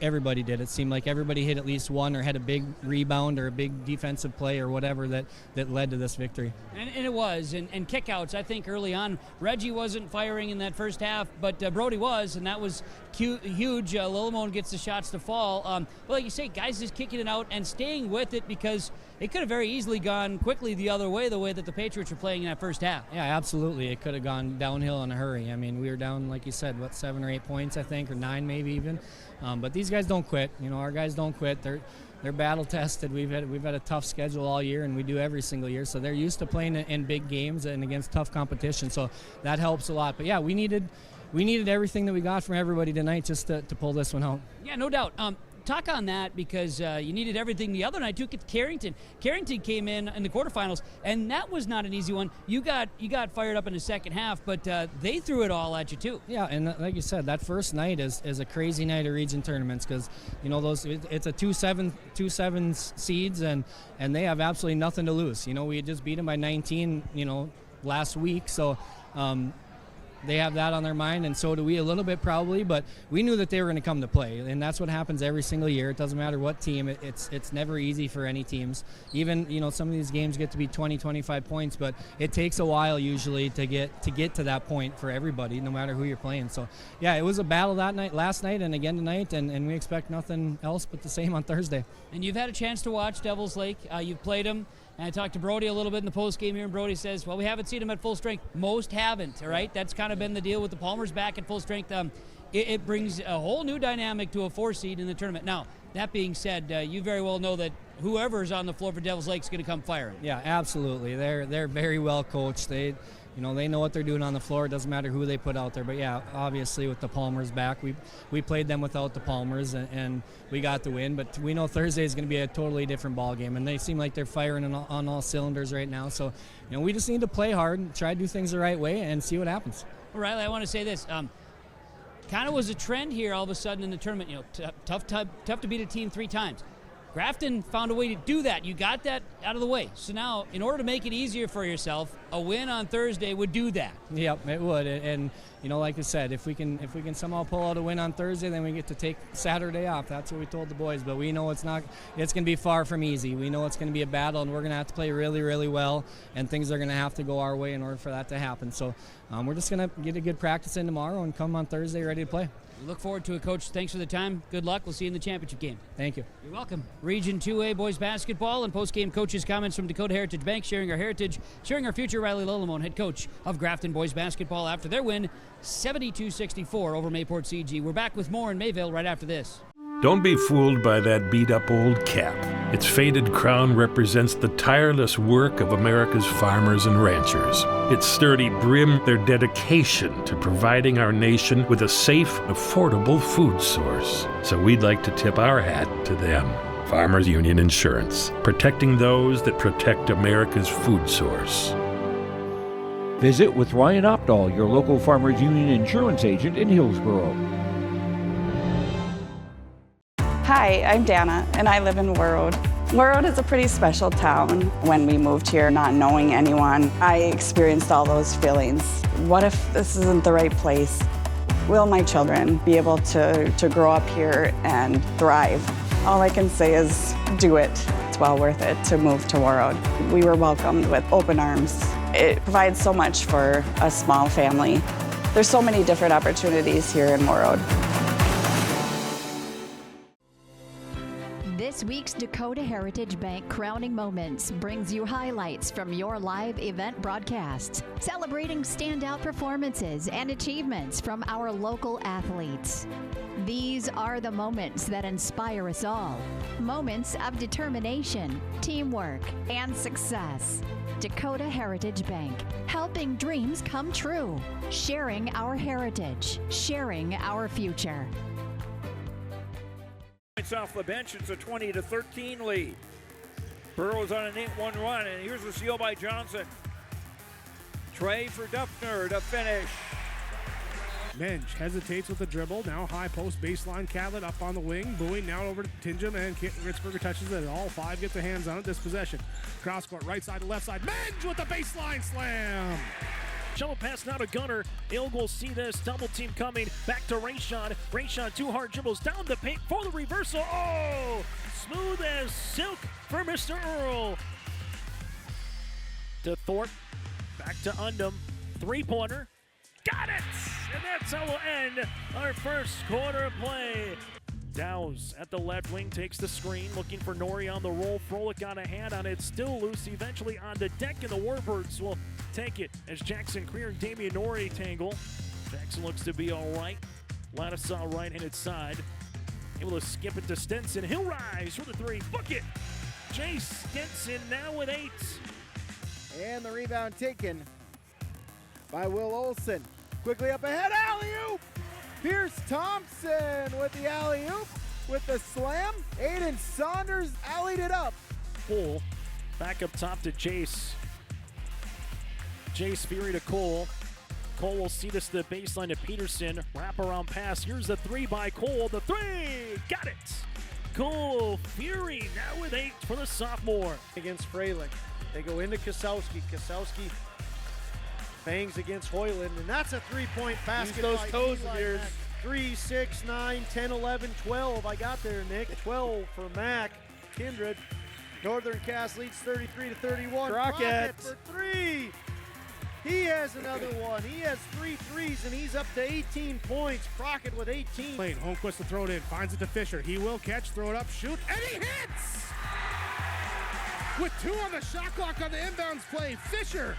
Everybody did. It seemed like everybody hit at least one or had a big rebound or a big defensive play or whatever that led to this victory. And it was. And kickouts, I think early on, Reggie wasn't firing in that first half, but Brody was, and that was huge. Lillemoen gets the shots to fall. But like you say, guys just kicking it out and staying with it, because it could have very easily gone quickly the other way, the way that the Patriots were playing in that first half. Yeah, absolutely. It could have gone downhill in a hurry. I mean, we were down, like you said, 7 or 8 points, I think, or 9 maybe even. But these guys don't quit. Our guys don't quit. They're battle tested. We've had a tough schedule all year, and we do every single year. So they're used to playing in big games and against tough competition. So that helps a lot. But yeah, we needed everything that we got from everybody tonight just to pull this one out. Yeah, no doubt. Talk on that, because you needed everything the other night too. Carrington came in the quarterfinals, and that was not an easy one. You got fired up in the second half, but they threw it all at you too. Yeah, and like you said, that first night is a crazy night of region tournaments, because it's a 2-7 seeds, and they have absolutely nothing to lose. We had just beat them by 19 last week, so they have that on their mind, and so do we a little bit probably, but we knew that they were going to come to play, and that's what happens every single year. It doesn't matter what team. It's never easy for any teams. Even, some of these games get to be 20, 25 points, but it takes a while usually to get to that point for everybody, no matter who you're playing. So, yeah, it was a battle last night, and again tonight, and we expect nothing else but the same on Thursday. And you've had a chance to watch Devils Lake. You've played them. And I talked to Brody a little bit in the post game here, and Brody says, well, we haven't seen him at full strength. Most haven't, all right? That's kind of been the deal with the Palmers back at full strength. It brings a whole new dynamic to a 4 seed in the tournament. Now, that being said, you very well know that whoever's on the floor for Devils Lake is going to come firing. Yeah, absolutely. They're very well coached. They know what they're doing on the floor. It doesn't matter who they put out there. But, yeah, obviously with the Palmers back, we played them without the Palmers, and we got the win. But we know Thursday is going to be a totally different ball game, and they seem like they're firing on all cylinders right now. So, we just need to play hard and try to do things the right way and see what happens. Well, Riley, I want to say this. Kind of was a trend here all of a sudden in the tournament. Tough to beat a team 3 times. Grafton found a way to do that. You got that out of the way. So now, in order to make it easier for yourself, a win on Thursday would do that. Yep, it would. And like I said, if we can somehow pull out a win on Thursday, then we get to take Saturday off. That's what we told the boys. But we know it's going to be far from easy. We know it's going to be a battle, and we're going to have to play really, really well, and things are going to have to go our way in order for that to happen. So we're just going to get a good practice in tomorrow and come on Thursday ready to play. We look forward to it, Coach. Thanks for the time. Good luck. We'll see you in the championship game. Thank you. You're welcome. Region 2A boys basketball and post-game coaches' comments from Dakota Heritage Bank, sharing our heritage, sharing our future. Riley Lillemoen, head coach of Grafton boys basketball, after their win 72-64 over Mayport CG. We're back with more in Mayville right after this. Don't be fooled by that beat-up old cap. Its faded crown represents the tireless work of America's farmers and ranchers. Its sturdy brim, their dedication to providing our nation with a safe, affordable food source. So we'd like to tip our hat to them. Farmers Union Insurance, protecting those that protect America's food source. Visit with Ryan Opdahl, your local Farmers Union Insurance agent in Hillsborough. Hi, I'm Dana, and I live in Warroad. Warroad is a pretty special town. When we moved here, not knowing anyone, I experienced all those feelings. What if this isn't the right place? Will my children be able to grow up here and thrive? All I can say is do it. It's well worth it to move to Warroad. We were welcomed with open arms. It provides so much for a small family. There's so many different opportunities here in Warroad. This week's Dakota Heritage Bank Crowning Moments brings you highlights from your live event broadcasts, celebrating standout performances and achievements from our local athletes. These are the moments that inspire us all. Moments of determination, teamwork, and success. Dakota Heritage Bank, helping dreams come true. Sharing our heritage, sharing our future. Off the bench, it's a 20-13 lead. Burrows on an 8-1 run, and here's the steal by Johnson. Trey for Duffner to finish. Mensch hesitates with the dribble. Now high post baseline. Catlett up on the wing. Bowie now over to Tingham, and Ritzberger touches it. All five get their hands on it. This possession. Cross court, right side to left side. Mensch with the baseline slam. Shovel pass now to Gunner. Ilg will see this. Double team coming. Back to Rayshon. Rayshon, two hard dribbles down the paint for the reversal. Oh! Smooth as silk for Mr. Earl. To Thorpe. Back to Undum. Three-pointer. Got it! And that's how we'll end our first quarter of play. Dowse at the left wing takes the screen, looking for Nori on the roll. Froelich got a hand on it, still loose, eventually on the deck, and the Warbirds will take it as Jackson Creer and Damian Nori tangle. Jackson looks to be all right. Ladisaw right-handed side. Able to skip it to Stenson. He'll rise for the three. Book it! Jay Stenson now with 8. And the rebound taken by Will Olson. Quickly up ahead, alley-oop! Pierce Thompson with the alley-oop, with the slam. Aiden Saunders alleyed it up. Cole back up top to Jace. Jace Fury to Cole. Cole will see this to the baseline to Peterson. Wraparound pass. Here's the three by Cole. The three! Got it! Cole Fury now with 8 for the sophomore. Against Freilich. They go into Kosowski. Kosowski bangs against Hoyland, and that's a three-point basket. Use those toes of yours. 3, 6, 9, 10, 11, 12. I got there, Nick. 12 for Mac. Kindred. Northern Cass leads 33-31. Crockett for 3. He has another one. He has 3 threes, and he's up to 18 points. Crockett with 18. Lane, Holmquist to throw it in. Finds it to Fisher. He will catch, throw it up, shoot, and he hits! With 2 on the shot clock on the inbounds play, Fisher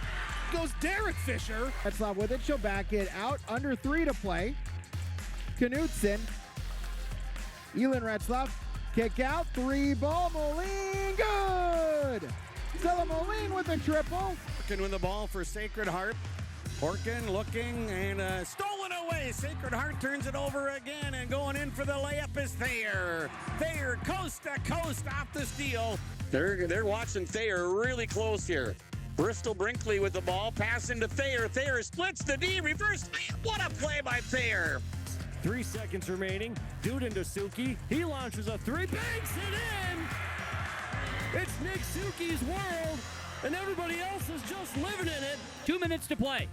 goes Derek Fisher. Retzlaff with it. She'll back it out. Under 3 to play. Knutson. Elin Retzlaff. Kick out. 3-ball. Moline. Good. Stella Moline with the triple. Porkin with the ball for Sacred Heart. Porkin looking and stolen away. Sacred Heart turns it over again, and going in for the layup is Thayer. Thayer coast to coast off the steal. They're watching Thayer really close here. Bristol Brinkley with the ball, pass into Thayer. Thayer splits the D, reverse. What a play by Thayer. 3 seconds remaining. Dude into Suki. He launches a 3, banks it in. It's Nick Suki's world, and everybody else is just living in it. 2 minutes to play.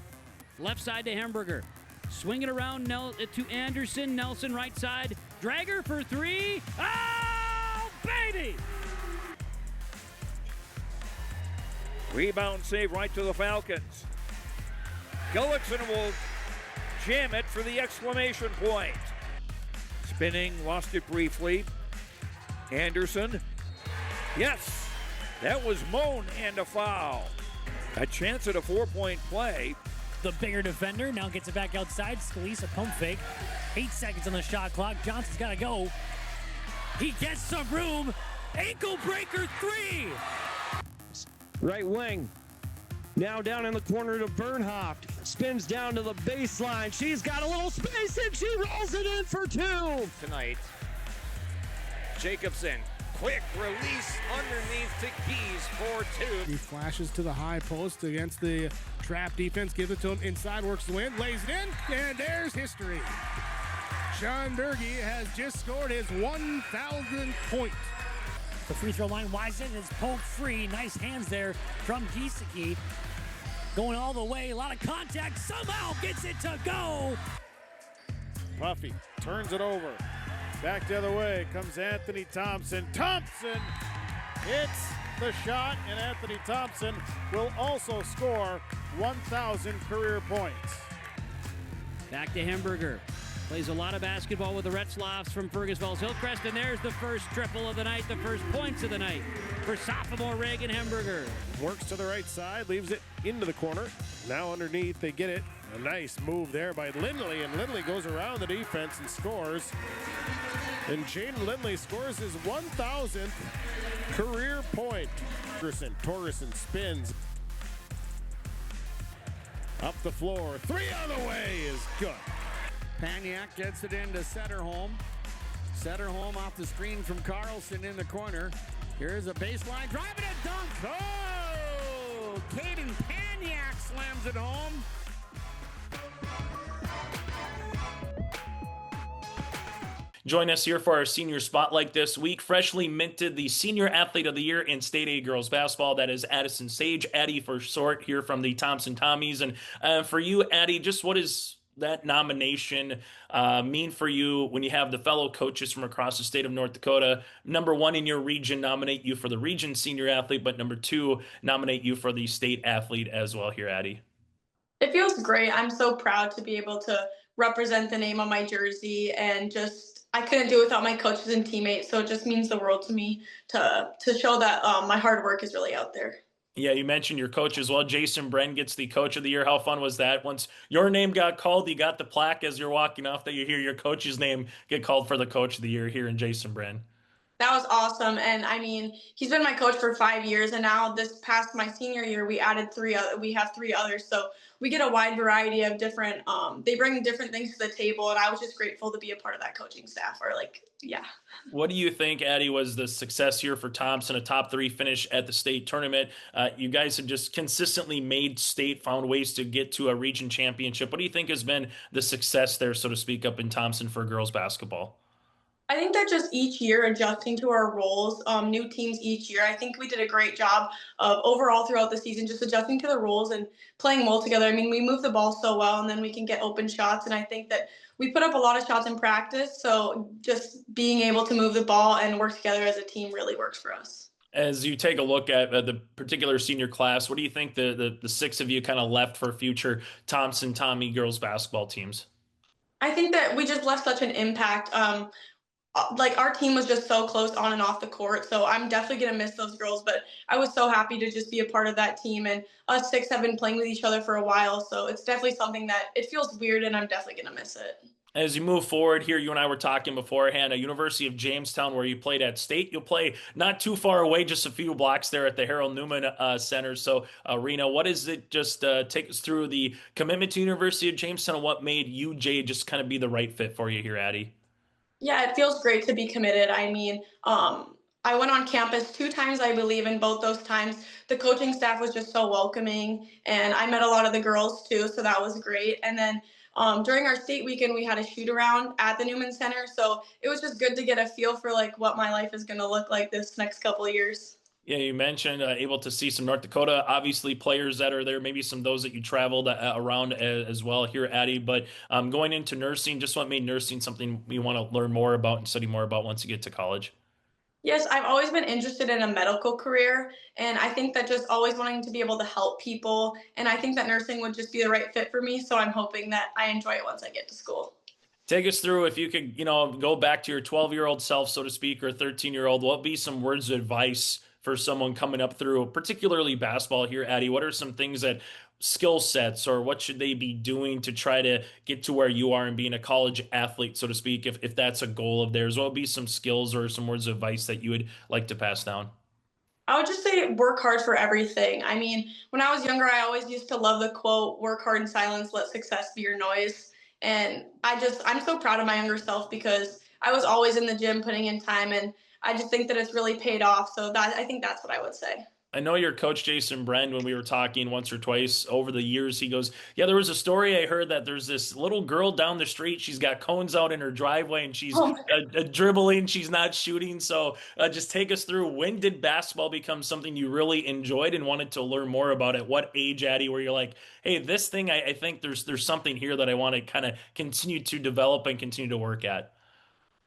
Left side to Hamburger. Swing it around to Anderson. Nelson right side. Dragger for three. Oh, baby! Rebound save right to the Falcons. Gullickson will jam it for the exclamation point. Spinning, lost it briefly. Anderson. Yes, that was Moan and a foul. A chance at a 4-point play. The bigger defender now gets it back outside. Scalise, a pump fake. 8 seconds on the shot clock. Johnson's got to go. He gets some room. Ankle breaker three. Right wing. Now down in the corner to Bernhoft. Spins down to the baseline. She's got a little space and she rolls it in for two. Tonight, Jacobson. Quick release underneath to Keys for two. He flashes to the high post against the trap defense. Gives it to him inside. Works the win. Lays it in. And there's history. Sean Berge has just scored his 1,000th point. The free throw line, Wiseman is poked free. Nice hands there from Giesecke. Going all the way, a lot of contact, somehow gets it to go. Puffy turns it over. Back the other way comes Anthony Thompson. Thompson hits the shot, and Anthony Thompson will also score 1,000 career points. Back to Hamburger. Plays a lot of basketball with the Retzlaffs from Fergus Falls Hillcrest, and there's the first triple of the night, the first points of the night for sophomore Reagan Hamburger. Works to the right side, leaves it into the corner. Now underneath, they get it. A nice move there by Lindley, and Lindley goes around the defense and scores. And Jaden Lindley scores his 1,000th career point. Torgerson spins. Up the floor, three on the way is good. Paniak gets it into Setterholm. Setterholm off the screen from Carlson in the corner. Here's a baseline, driving a dunk. Oh! Caden Paniak slams it home. Join us here for our senior spotlight this week. Freshly minted the Senior Athlete of the Year in State A girls basketball. That is Addison Sage, Addie for short, here from the Thompson Tommies. And for you, Addie, just what is that nomination mean for you when you have the fellow coaches from across the state of North Dakota, number one in your region, nominate you for the region senior athlete, but number two, nominate you for the state athlete as well here, Addie? It feels great. I'm so proud to be able to represent the name on my jersey, and just I couldn't do it without my coaches and teammates. So it just means the world to me to show that my hard work is really out there. Yeah, you mentioned your coach as well. Jason Bren gets the Coach of the Year. How fun was that? Once your name got called, you got the plaque as you're walking off that you hear your coach's name get called for the Coach of the Year here in Jason Bren. That was awesome. And I mean, he's been my coach for 5 years, and now this past my senior year, we added we have three others. So we get a wide variety of different, they bring different things to the table. And I was just grateful to be a part of that coaching staff, yeah. What do you think, Addie, was the success here for Thompson, a top 3 finish at the state tournament? You guys have just consistently made state, found ways to get to a region championship. What do you think has been the success there, so to speak, up in Thompson for girls basketball? I think that just each year adjusting to our roles, new teams each year. I think we did a great job of overall throughout the season, just adjusting to the rules and playing well together. I mean, we move the ball so well, and then we can get open shots. And I think that we put up a lot of shots in practice. So just being able to move the ball and work together as a team really works for us. As you take a look at the particular senior class, what do you think the 6 of you kind of left for future Thompson Tommy girls basketball teams? I think that we just left such an impact. Our team was just so close on and off the court. So I'm definitely going to miss those girls, but I was so happy to just be a part of that team, and us 6 have been playing with each other for a while. So it's definitely something that it feels weird, and I'm definitely going to miss it. As you move forward here, you and I were talking beforehand, University of Jamestown, where you played at state. You'll play not too far away, just a few blocks there at the Harold Newman Center. So, Rena, what is it? Just take us through the commitment to University of Jamestown and what made UJ just kind of be the right fit for you here, Addie? Yeah, it feels great to be committed. I mean, I went on campus 2 times, I believe, and both those times the coaching staff was just so welcoming, and I met a lot of the girls too, so that was great. And then during our state weekend, we had a shoot around at the Newman Center, so it was just good to get a feel for what my life is going to look like this next couple of years. Yeah, you mentioned able to see some North Dakota, obviously players that are there, maybe some of those that you traveled around as well here, Addie. But going into nursing, just what made nursing something you want to learn more about and study more about once you get to college? Yes, I've always been interested in a medical career, and I think that just always wanting to be able to help people, and I think that nursing would just be the right fit for me, so I'm hoping that I enjoy it once I get to school. Take us through, if you could, go back to your 12-year-old self, so to speak, or 13-year-old, what would be some words of advice for someone coming up through, particularly basketball here, Addie? What are some things that skill sets, or what should they be doing to try to get to where you are and being a college athlete, so to speak, if that's a goal of theirs? What would be some skills or some words of advice that you would like to pass down? I would just say work hard for everything. I mean, when I was younger, I always used to love the quote, work hard in silence, let success be your noise. And I'm so proud of my younger self because I was always in the gym putting in time, and I just think that it's really paid off. So I think that's what I would say. I know your coach, Jason Brand, when we were talking once or twice over the years, he goes, yeah, there was a story I heard that there's this little girl down the street. She's got cones out in her driveway and she's dribbling. She's not shooting. So just take us through, when did basketball become something you really enjoyed and wanted to learn more about? At what age, Addie, where you're like, hey, this thing, I think there's something here that I want to kind of continue to develop and continue to work at?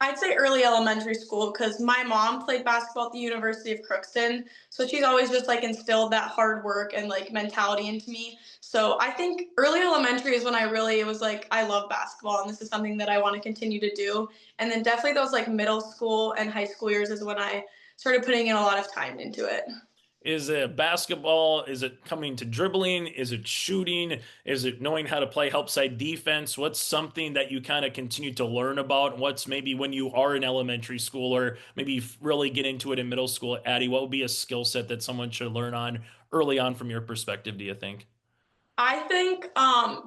I'd say early elementary school because my mom played basketball at the University of Crookston. So she's always just like instilled that hard work and like mentality into me. So I think early elementary is when I really was like, I love basketball and this is something that I want to continue to do. And then definitely those like middle school and high school years is when I started putting in a lot of time into it. Is it basketball? Is it coming to dribbling? Is it shooting? Is it knowing how to play help side defense? What's something that you kind of continue to learn about? What's maybe when you are in elementary school or maybe really get into it in middle school, Addie, what would be a skill set that someone should learn on early on from your perspective, do you think? I think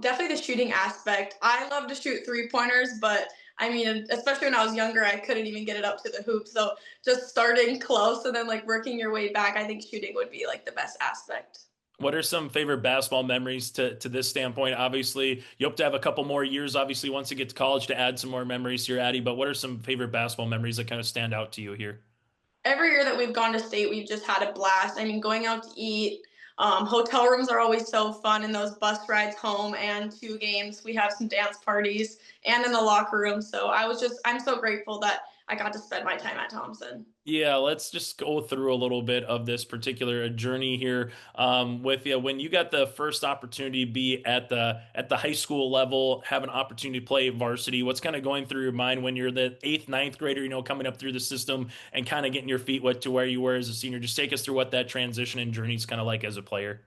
definitely the shooting aspect. I love to shoot 3-pointers, but I mean, especially when I was younger, I couldn't even get it up to the hoop. So just starting close and then like working your way back, I think shooting would be like the best aspect. What are some favorite basketball memories to this standpoint? Obviously, you hope to have a couple more years, obviously, once you get to college to add some more memories here, Addie. But what are some favorite basketball memories that kind of stand out to you here? Every year that we've gone to state, we've just had a blast. I mean, going out to eat, hotel rooms are always so fun, and those bus rides home and to games. We have some dance parties and in the locker room. So I'm so grateful that I got to spend my time at Thompson. Yeah, let's just go through a little bit of this particular journey here with you. When you got the first opportunity to be at the high school level, have an opportunity to play varsity, what's kind of going through your mind when you're the 8th, 9th grader, coming up through the system and kind of getting your feet wet to where you were as a senior? Just take us through what that transition and journey is kind of like as a player.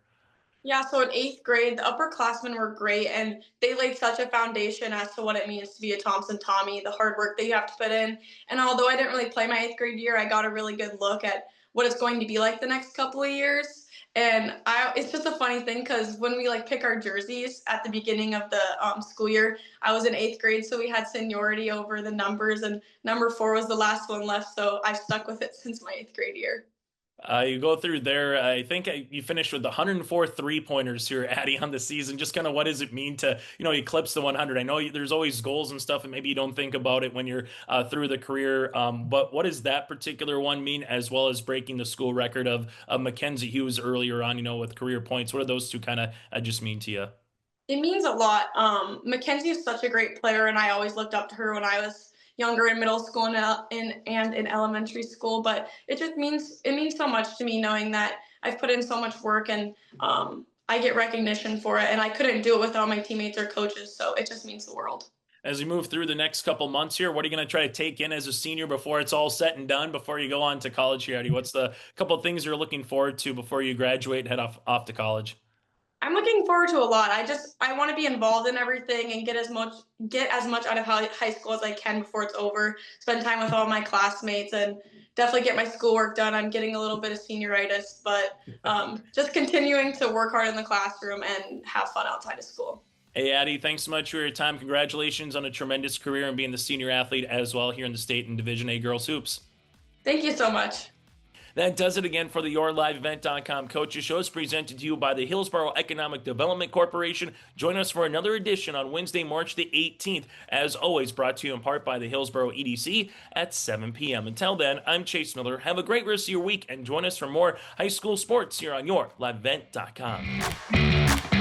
Yeah, so in 8th grade, the upperclassmen were great, and they laid such a foundation as to what it means to be a Thompson Tommy, the hard work that you have to put in. And although I didn't really play my 8th grade year, I got a really good look at what it's going to be like the next couple of years. And it's just a funny thing because when we like pick our jerseys at the beginning of the school year, I was in 8th grade, so we had seniority over the numbers, and number 4 was the last one left, so I've stuck with it since my 8th grade year. You go through there. I think you finished with 104 3-pointers here, Addie, on the season. Just kind of what does it mean to, eclipse the 100? I know there's always goals and stuff, and maybe you don't think about it when you're through the career. But what does that particular one mean, as well as breaking the school record of Mackenzie Hughes earlier on, with career points? What do those two kind of just mean to you? It means a lot. Mackenzie is such a great player, and I always looked up to her when I was younger in middle school and in elementary school, but it means so much to me knowing that I've put in so much work and I get recognition for it, and I couldn't do it without my teammates or coaches, so it just means the world. As we move through the next couple months here, what are you going to try to take in as a senior before it's all said and done, before you go on to college here, Eddie? What's the couple of things you're looking forward to before you graduate and head off to college? I'm looking forward to a lot. I want to be involved in everything and get as much out of high school as I can before it's over. Spend time with all my classmates and definitely get my schoolwork done. I'm getting a little bit of senioritis, but just continuing to work hard in the classroom and have fun outside of school. Hey, Addie, thanks so much for your time. Congratulations on a tremendous career and being the senior athlete as well here in the state in Division A girls hoops. Thank you so much. That does it again for the YourLiveEvent.com Coaches Show. It's presented to you by the Hillsborough Economic Development Corporation. Join us for another edition on Wednesday, March the 18th. As always, brought to you in part by the Hillsborough EDC at 7 p.m. Until then, I'm Chase Miller. Have a great rest of your week and join us for more high school sports here on YourLiveEvent.com.